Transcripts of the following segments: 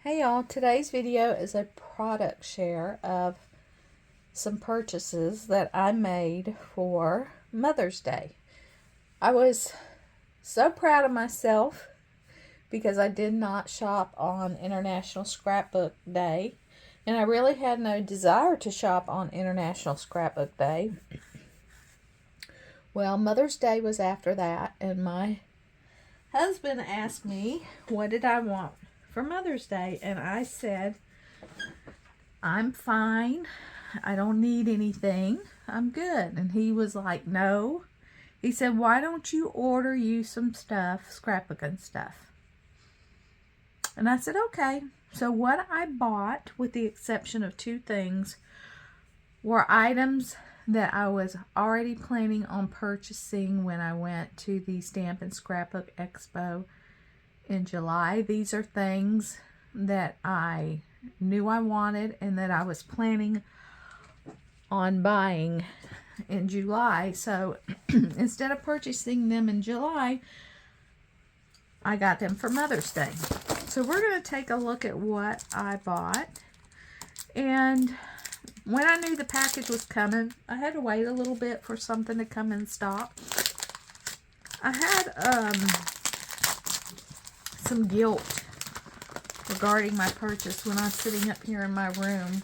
Hey y'all, today's video is a product share of some purchases that I made for Mother's Day. I was so proud of myself because I did not shop on International Scrapbook Day, and I really had no desire to shop on International Scrapbook Day. Well, Mother's Day was after that, and my husband asked me what did I want for Mother's Day, and I said, I'm fine. I don't need anything. I'm good. And he was like, no. He said, why don't you order you some stuff, scrapbooking stuff? And I said, okay. So what I bought, with the exception of two things, were items that I was already planning on purchasing when I went to the Stamp and Scrapbook Expo in July. These are things that I knew I wanted and that I was planning on buying in July. So instead of purchasing them in July, I got them for Mother's Day. So we're going to take a look at what I bought. And when I knew the package was coming, I had to wait a little bit for something to come in stock. I had some guilt regarding my purchase when I was sitting up here in my room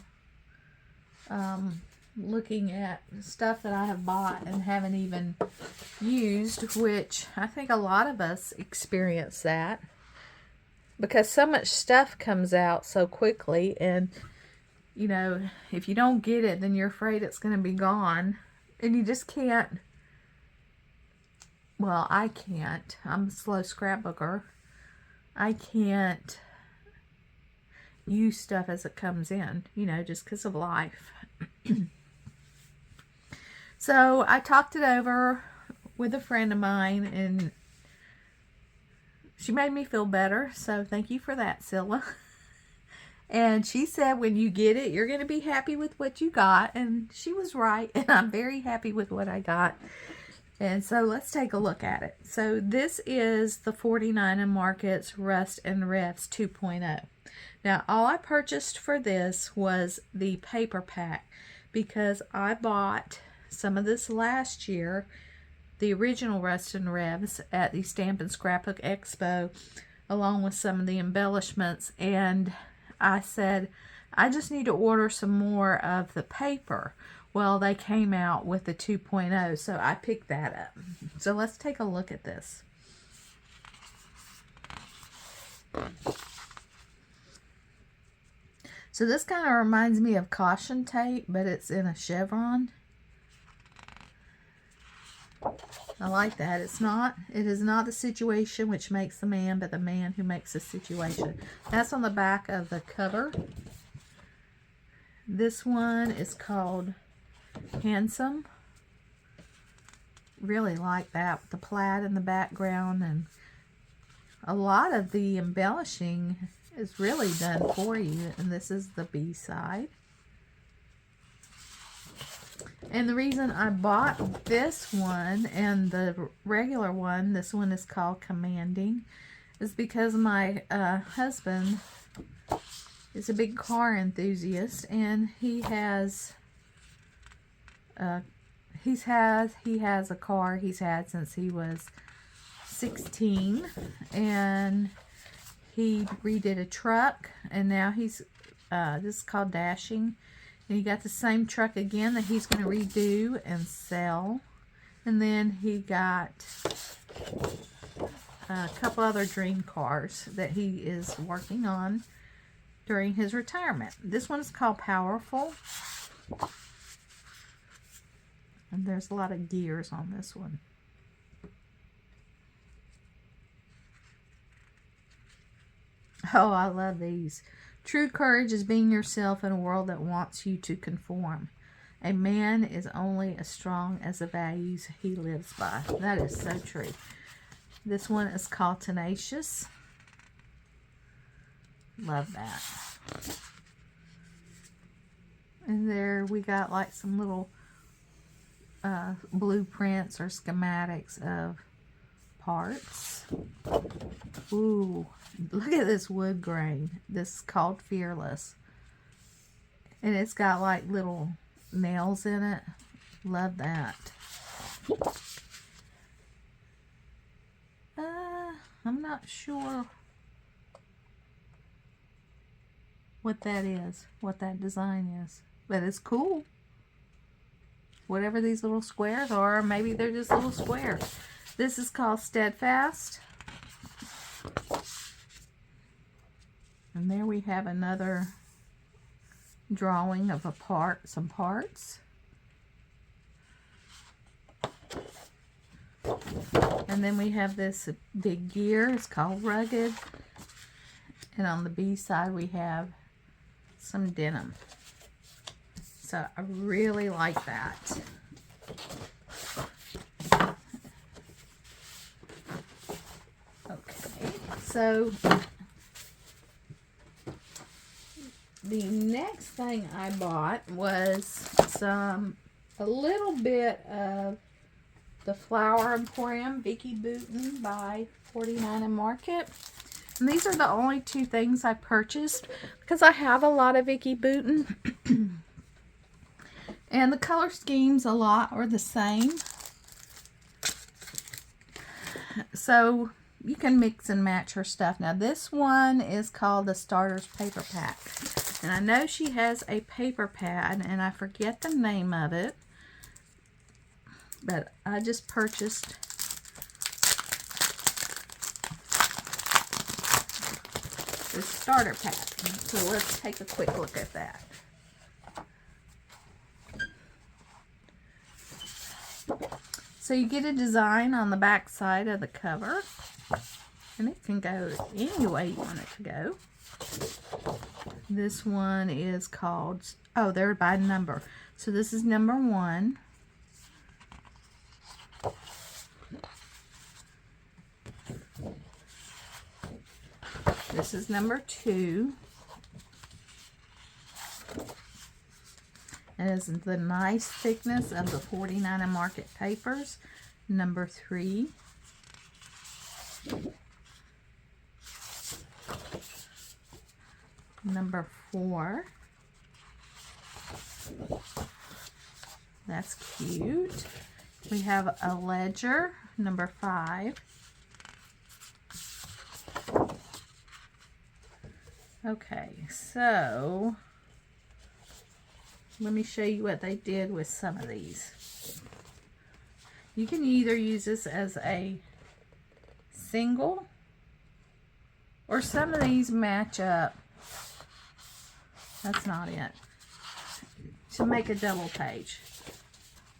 looking at stuff that I have bought and haven't even used, which I think a lot of us experience that because so much stuff comes out so quickly, and you know, if you don't get it, then you're afraid it's going to be gone, and you just can't. Well, I can't. I'm a slow scrapbooker. I can't use stuff as it comes in, you know, just because of life. So I talked it over with a friend of mine, and she made me feel better. So thank you for that, Scylla. And she said, when you get it, you're going to be happy with what you got. And she was right. And I'm very happy with what I got. And so let's take a look at it. So this is the 49 & Markets Rust and Refs 2.0. Now, all I purchased for this was the paper pack because I bought some of this last year, the original Rust and Revs at the Stamp and Scrapbook Expo, along with some of the embellishments. And I said, I just need to order some more of the paper. Well, they came out with the 2.0, so I picked that up. So let's take a look at this. So this kind of reminds me of caution tape, but it's in a chevron. I like that. It is not the situation which makes the man, but the man who makes the situation. That's on the back of the cover. This one is called Handsome. Really like that with the plaid in the background, and a lot of the embellishing is really done for you. And this is the B side. And the reason I bought this one and the regular one, this one is called Commanding, is because my husband is a big car enthusiast, and he has a car he's had since he was 16, and he redid a truck, and now he's this is called Dashing, and he got the same truck again that he's going to redo and sell. And then he got a couple other dream cars that he is working on during his retirement. This one is called Powerful. And there's a lot of gears on this one. Oh, I love these. True courage is being yourself in a world that wants you to conform. A man is only as strong as the values he lives by. That is so true. This one is called Tenacious. Love that. And there we got like some little blueprints or schematics of parts. Ooh, Look at this wood grain. This is called Fearless. And it's got like little nails in it. Love that. I'm not sure what that is, what that design is, but it's cool. Whatever these little squares are, maybe they're just little squares. This is called Steadfast. And there we have another drawing of some parts. And then we have this big gear. It's called Rugged. And on the B side we have some denim. So I really like that. Okay, so the next thing I bought was a little bit of the Flower Emporium Vicky Booten by 49 and Market. And these are the only two things I purchased because I have a lot of Vicky Booten. And the color schemes a lot are the same. So you can mix and match her stuff. Now this one is called the Starters Paper Pack. And I know she has a paper pad and I forget the name of it. But I just purchased the starter pack. So let's take a quick look at that. So you get a design on the back side of the cover. And it can go any way you want it to go. This one is called, oh, they're by number. So this is number 1. This is number 2. It is the nice thickness of the 49 and Market papers. Number 3. Number 4. That's cute. We have a ledger, number 5. Okay, so let me show you what they did with some of these. You can either use this as a single, or some of these match up. That's not it. To make a double page.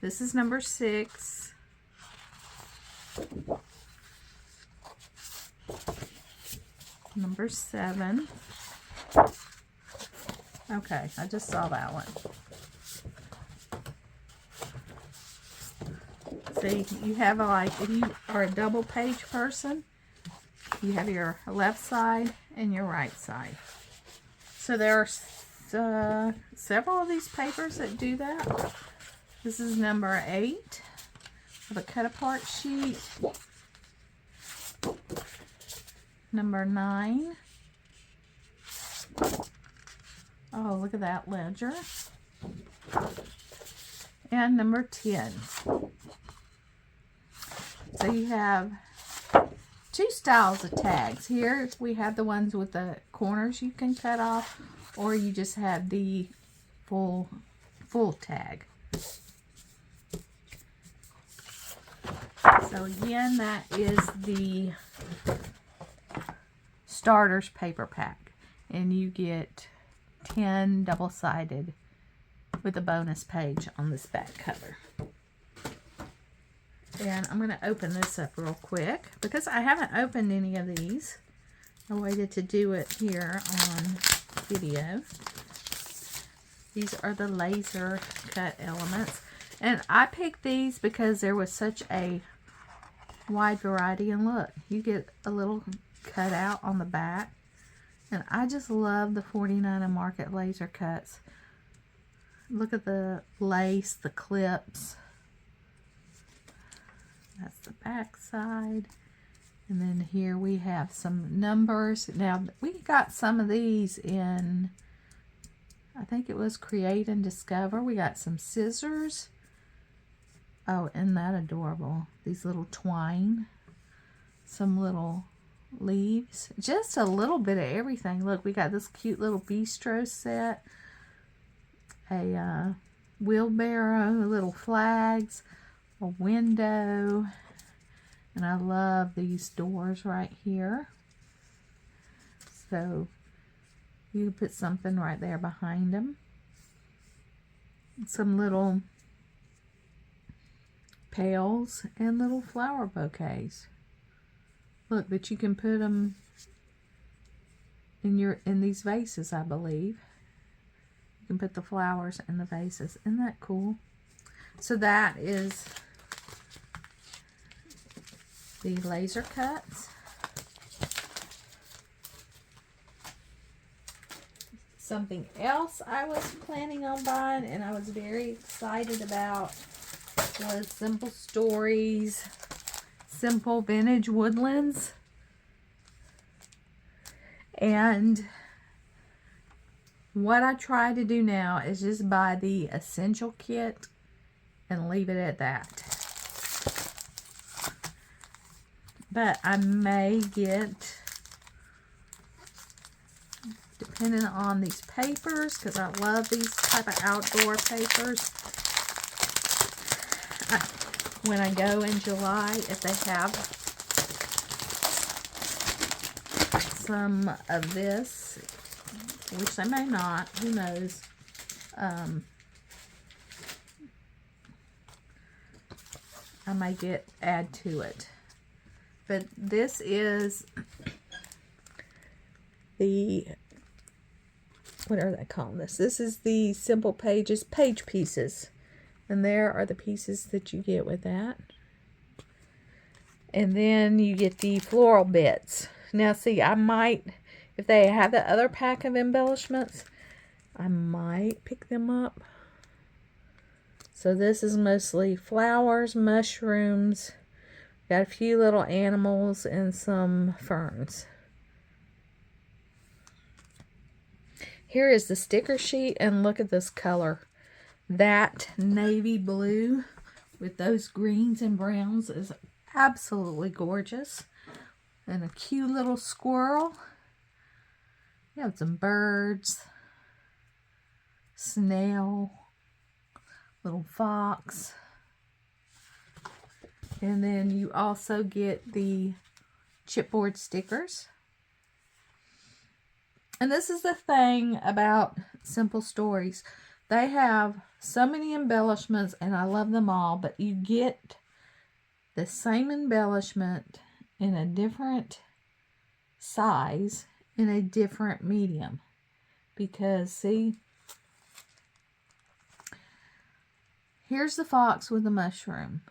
This is number 6. Number 7. Okay, I just saw that one. See, you have if you are a double page person, you have your left side and your right side. So there are several of these papers that do that. This is number 8 of a cut apart sheet. Number 9. Oh, look at that ledger. And number 10. So you have 2 styles of tags. Here we have the ones with the corners you can cut off, or you just have the full tag. So again, that is the Starters Paper Pack. And you get 10 double-sided with a bonus page on this back cover. And I'm going to open this up real quick because I haven't opened any of these. I waited to do it here on video. These are the laser cut elements. And I picked these because there was such a wide variety. And look, you get a little cutout on the back. And I just love the 49 and Market laser cuts. Look at the lace, the clips. That's the back side. And then here we have some numbers. Now, we got some of these in, I think it was Create and Discover. We got some scissors. Oh, isn't that adorable? These little twine. Some little leaves. Just a little bit of everything. Look, we got this cute little bistro set. A wheelbarrow, little flags, a window. And I love these doors right here. So you put something right there behind them. Some little pails and little flower bouquets. Look, but you can put them in these vases, I believe. You can put the flowers in the vases. Isn't that cool? So that is the laser cuts. Something else I was planning on buying and I was very excited about was Simple Stories, Simple Vintage Woodlands. And what I try to do now is just buy the essential kit and leave it at that. But I may get, depending on these papers, because I love these type of outdoor papers. When I go in July, if they have some of this, which they may not, who knows, I may add to it. But this is the, what are they calling this? This is the Simple Pages page pieces. And there are the pieces that you get with that. And then you get the floral bits. Now see, I might, if they have the other pack of embellishments, I might pick them up. So this is mostly flowers, mushrooms, got a few little animals, and some ferns. Here is the sticker sheet, and look at this color. That navy blue with those greens and browns is absolutely gorgeous. And a cute little squirrel. You have some birds, snail, little fox. And then you also get the chipboard stickers. And this is the thing about Simple Stories. They have so many embellishments, and I love them all, but you get the same embellishment in a different size, in a different medium. Because, see, here's the fox with the mushroom.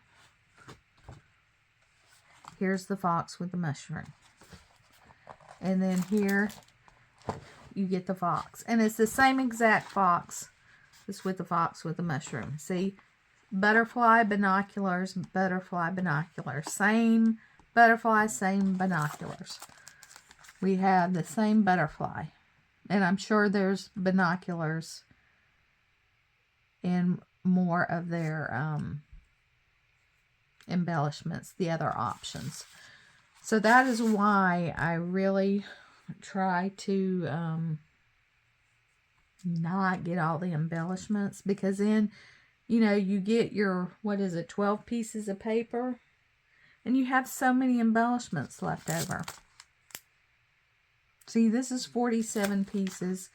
Here's the fox with the mushroom. And then here you get the fox. And it's the same exact fox. Just with the fox with the mushroom. See? Butterfly, binoculars, butterfly, binoculars. Same butterfly, same binoculars. We have the same butterfly. And I'm sure there's binoculars in more of their embellishments, the other options. So that is why I really try to not get all the embellishments, because then, you know, you get your, 12 pieces of paper, and you have so many embellishments left over. See, this is 47 pieces.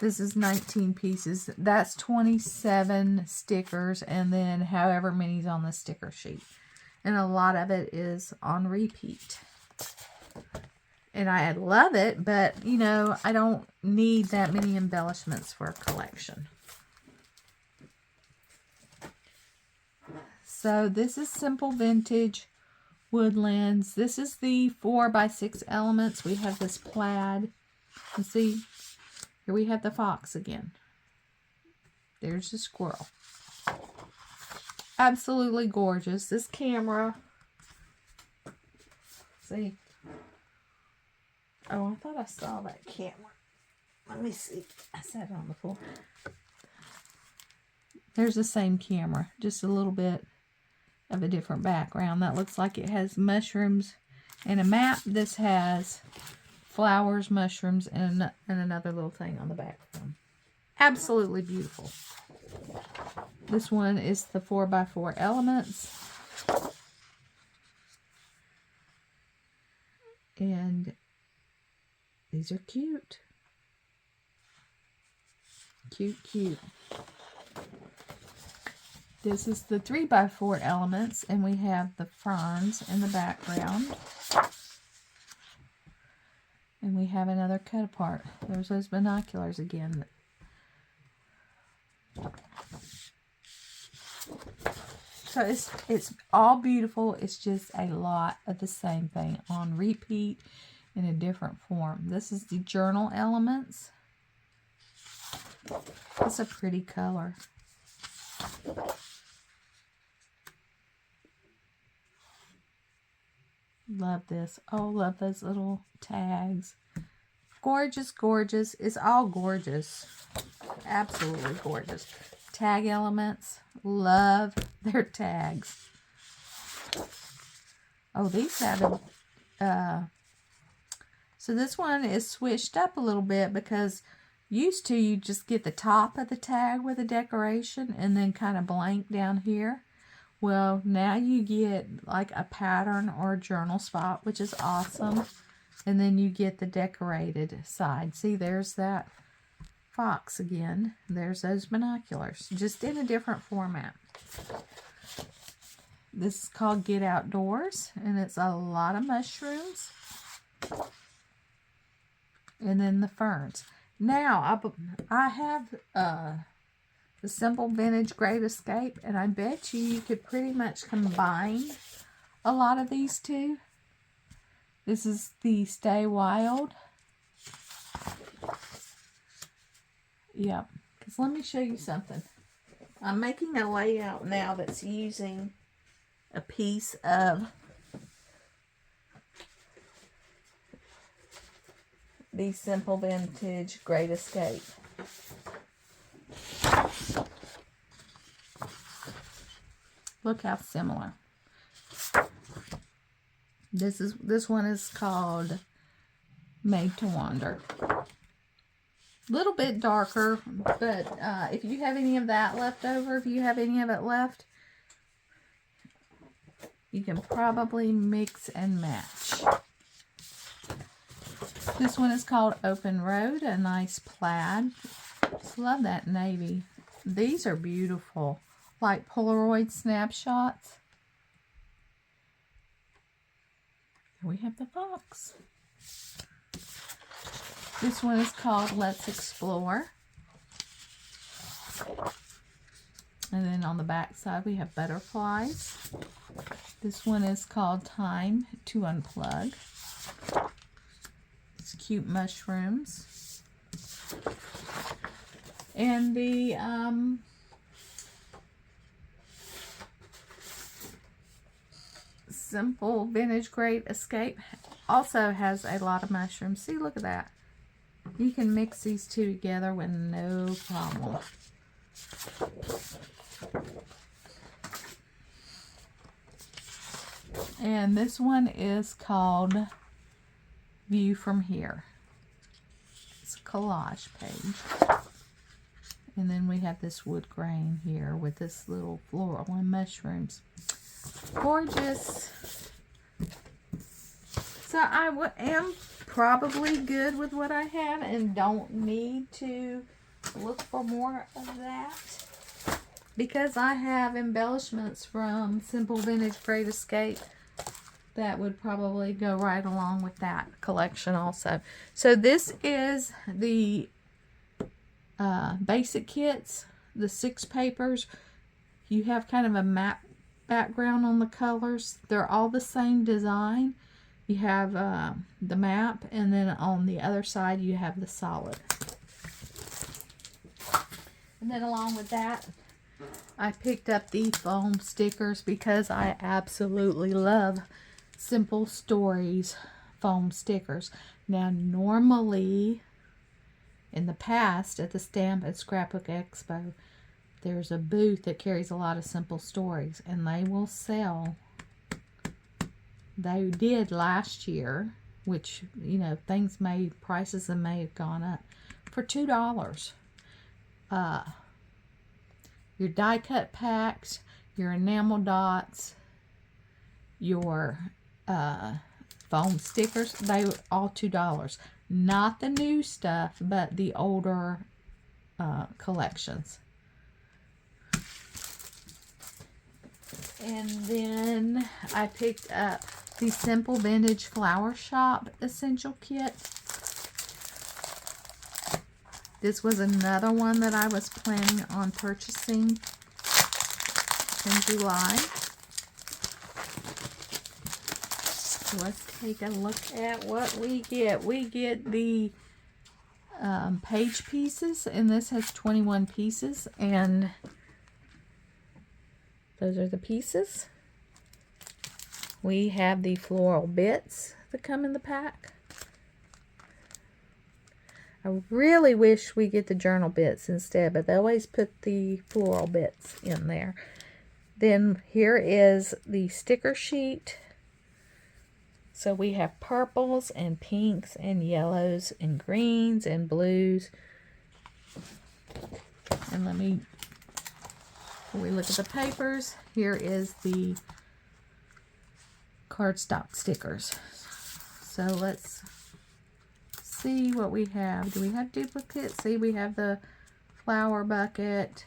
This is 19 pieces. That's 27 stickers, and then however many's on the sticker sheet. And a lot of it is on repeat. And I love it, but, you know, I don't need that many embellishments for a collection. So this is Simple Vintage Woodlands. This is the 4x6 elements. We have this plaid. And see, here we have the fox again. There's the squirrel. Absolutely gorgeous. This camera, see, Oh, I thought I saw that camera. Let me see. I set it on the floor. There's the same camera, just a little bit of a different background. That looks like it has mushrooms and a map. This has flowers, mushrooms, and another little thing on the background. Absolutely beautiful. This one is the 4x4 elements. And these are cute. Cute, cute. This is the 3x4 elements, and we have the ferns in the background. And we have another cut apart. There's those binoculars again. So it's all beautiful. It's just a lot of the same thing on repeat in a different form. This is the journal elements. It's a pretty color. Love this. Oh, love those little tags. Gorgeous, gorgeous. It's all gorgeous. Absolutely gorgeous. Tag elements. Love their tags. Oh, these have a... so this one is switched up a little bit because used to you just get the top of the tag with a decoration and then kind of blank down here. Well, now you get like a pattern or a journal spot, which is awesome. And then you get the decorated side. See, there's that fox again. There's those binoculars, just in a different format. This is called Get Outdoors, and it's a lot of mushrooms. And then the ferns. Now, I have the Simple Vintage Great Escape, and I bet you could pretty much combine a lot of these two. This is the Stay Wild. Yep, because let me show you something. I'm making a layout now that's using a piece of the Simple Vintage Great Escape. Look how similar. This one is called Made to Wander. Little bit darker, but if you have any of that left over, if you have any of it left, you can probably mix and match. This one is called Open Road, a nice plaid. Just love that navy. These are beautiful, like Polaroid snapshots. Here we have the fox. This one is called Let's Explore. And then on the back side we have butterflies. This one is called Time to Unplug. It's cute mushrooms. And the Simple Vintage Great Escape also has a lot of mushrooms. See, look at that. You can mix these two together with no problem. And this one is called View from Here. It's a collage page. And then we have this wood grain here with this little floral and mushrooms. Gorgeous. So I am probably good with what I have and don't need to look for more of that, because I have embellishments from Simple Vintage Great Escape that would probably go right along with that collection also. So this is the basic kits, the 6 papers. You have kind of a map background on the colors. They're all the same design. You have the map, and then on the other side you have the solid. And then along with that, I picked up the foam stickers because I absolutely love Simple Stories foam stickers. Now, normally, in the past, at the Stamp and Scrapbook Expo, there's a booth that carries a lot of simple stories, and they will sell. They did last year, which, you know, prices may have gone up, for $2. Your die cut packs, your enamel dots, your foam stickers, they were all $2. Not the new stuff, but the older collections. And then I picked up the Simple Vintage Flower Shop Essential Kit. This was another one that I was planning on purchasing in July. So let's take a look at what we get. We get the page pieces, and this has 21 pieces, and those are the pieces. We have the floral bits that come in the pack. I really wish we get the journal bits instead, but they always put the floral bits in there. Then here is the sticker sheet. So we have purples and pinks and yellows and greens and blues. And before we look at the papers, here is the cardstock stickers. So let's see what we have. Do we have duplicates? See, we have the flower bucket.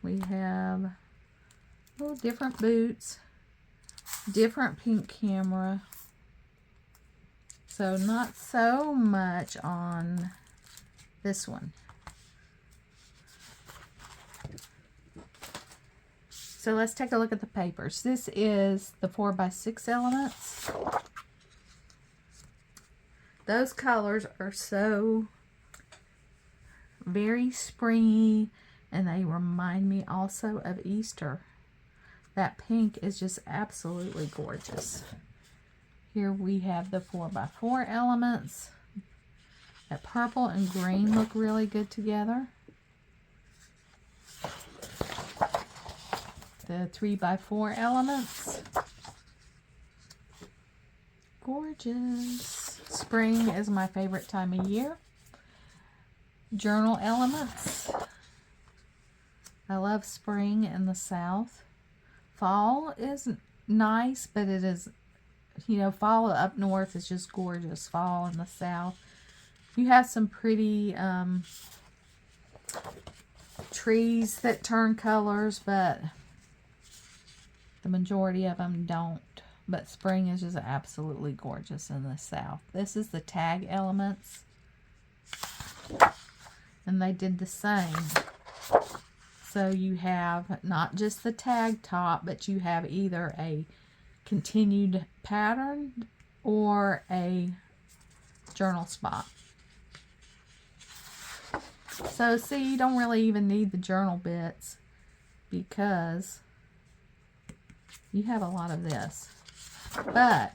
We have little different boots, different pink camera. So not so much on this one. So let's take a look at the papers. This is the 4x6 elements. Those colors are so very springy, and they remind me also of Easter. That pink is just absolutely gorgeous. Here we have the 4x4 elements. That purple and green look really good together. The 3x4 elements. Gorgeous. Spring is my favorite time of year. Journal elements. I love spring in the South. Fall is nice, but it is, you know, fall up north is just gorgeous. Fall in the South. You have some pretty trees that turn colors, but the majority of them don't. But spring is just absolutely gorgeous in the South. This is the tag elements. And they did the same. So you have not just the tag top, but you have either a continued pattern or a journal spot. So see, you don't really even need the journal bits because you have a lot of this. But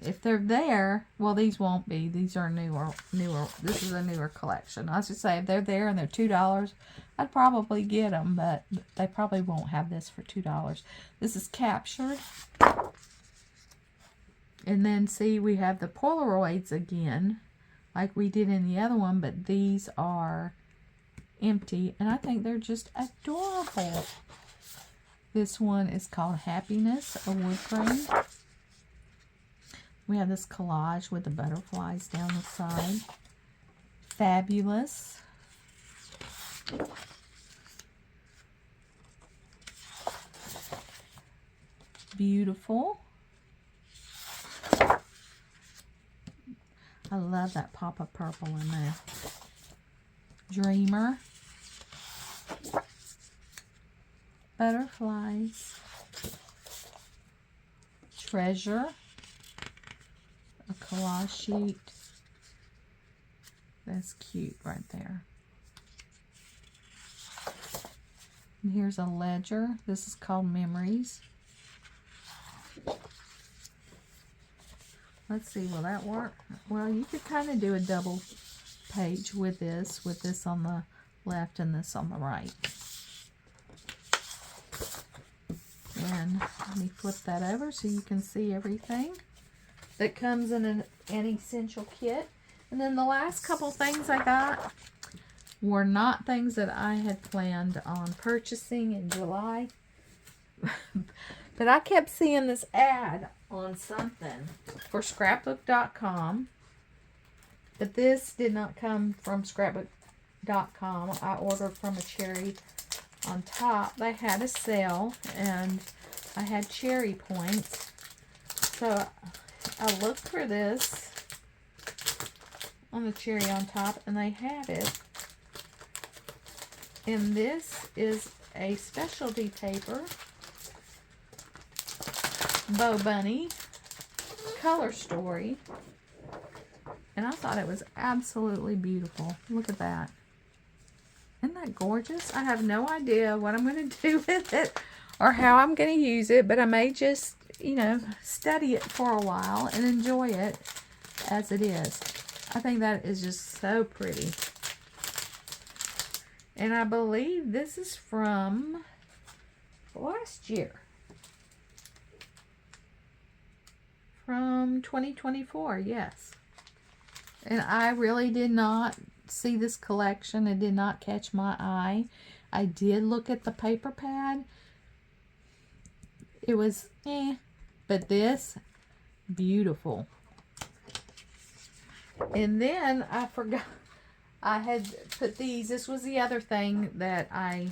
if they're there, well, these won't be. These are newer. This is a newer collection. I was just saying, if they're there and they're $2, I'd probably get them, but they probably won't have this for $2. This is captured. And then see, we have the Polaroids again, like we did in the other one, but these are empty, and I think they're just adorable. This one is called Happiness, a wood grain. We have this collage with the butterflies down the side. Fabulous. Beautiful. I love that pop of purple in there. Dreamer. Butterflies. Treasure. A collage sheet. That's cute right there. And here's a ledger. This is called Memories. Let's see, will that work? Well, you could kind of do a double page with this on the left and this on the right. And let me flip that over so you can see everything that comes in an essential kit. And then the last couple things I got were not things that I had planned on purchasing in July. But I kept seeing this ad on something for Scrapbook.com. But this did not come from Scrapbook.com. I ordered from a Cherry on top. They had a sale and I had Cherry points. So I looked for this on the Cherry on top and they had it. And this is a specialty paper, Bo Bunny color story. And I thought it was absolutely beautiful. Look at that. Isn't that gorgeous? I have no idea what I'm going to do with it or how I'm going to use it, but I may just, you know, study it for a while and enjoy it as it is. I think that is just so pretty. And I believe this is from last year. From 2024, yes. And I really did not see this collection. It did not catch my eye. I did look at the paper pad. It was but this, beautiful. And then I forgot, I had put these, this was the other thing that I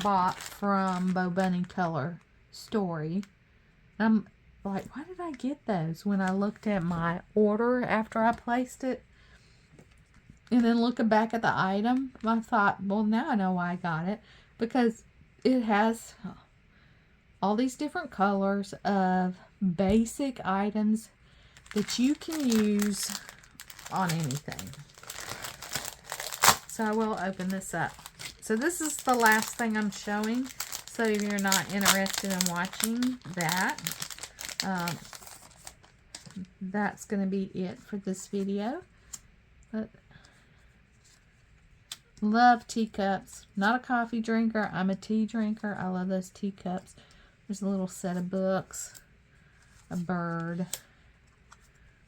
bought from Bo Bunny Color Story. I'm like, why did I get those? When I looked at my order after I placed it, and then looking back at the item, I thought, well, now I know why I got it. Because it has all these different colors of basic items that you can use on anything. So I will open this up. So this is the last thing I'm showing. So if you're not interested in watching that, that's going to be it for this video. But love teacups. Not a coffee drinker. I'm a tea drinker. I love those teacups. There's a little set of books, a bird,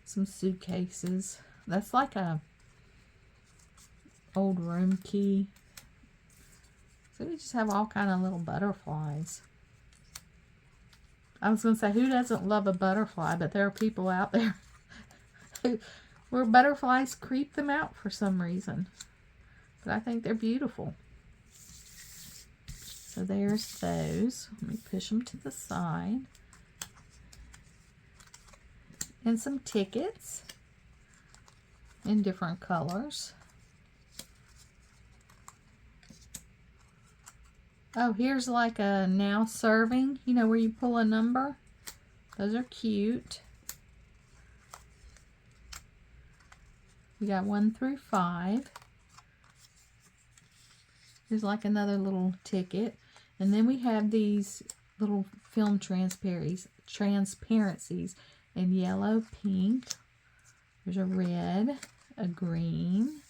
some suitcases. That's like a old room key. So we just have all kind of little butterflies. I was going to say, who doesn't love a butterfly? But there are people out there where butterflies creep them out for some reason. But I think they're beautiful. So there's those. Let me push them to the side. And some tickets in different colors. Oh, here's like a now serving, you know, where you pull a number. Those are cute. We got 1 through 5. There's like another little ticket. And then we have these little film transparencies in yellow, pink. There's a red, a green,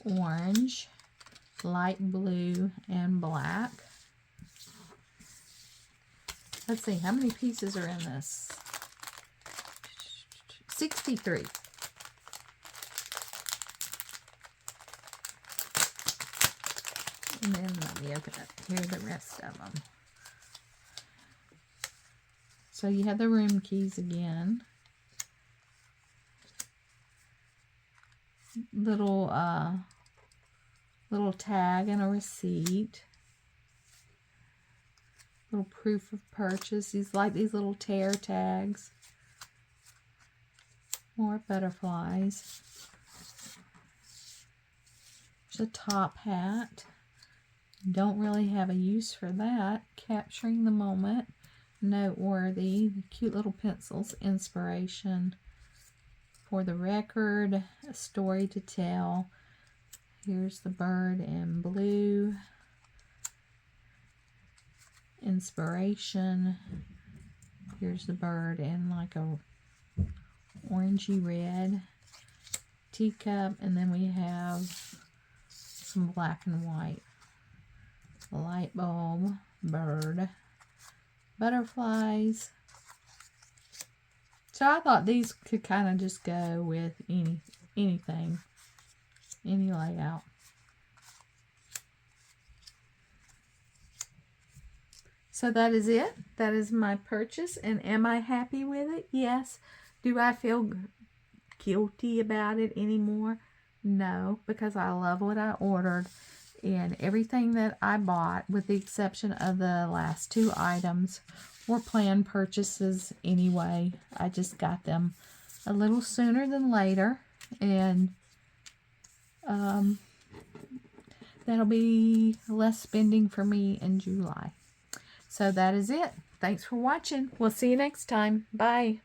orange, light blue, and black. Let's see, how many pieces are in this? 63. And then let me open up here the rest of them. So you have the room keys again. Little tag and a receipt. Little proof of purchase. These like these little tear tags. More butterflies. There's a top hat. Don't really have a use for that. Capturing the moment. Noteworthy. Cute little pencils. Inspiration. For the record. A story to tell. Here's the bird in blue. inspiration. Here's the bird in like a orangey red teacup, and then we have some black and white. A light bulb, bird, butterflies. So I thought these could kind of just go with anything, any layout. So that is it. That is my purchase. And am I happy with it? Yes. Do I feel guilty about it anymore? No, because I love what I ordered. And everything that I bought, with the exception of the last 2 items, were planned purchases anyway. I just got them a little sooner than later. And that'll be less spending for me in July. So that is it. Thanks for watching. We'll see you next time. Bye.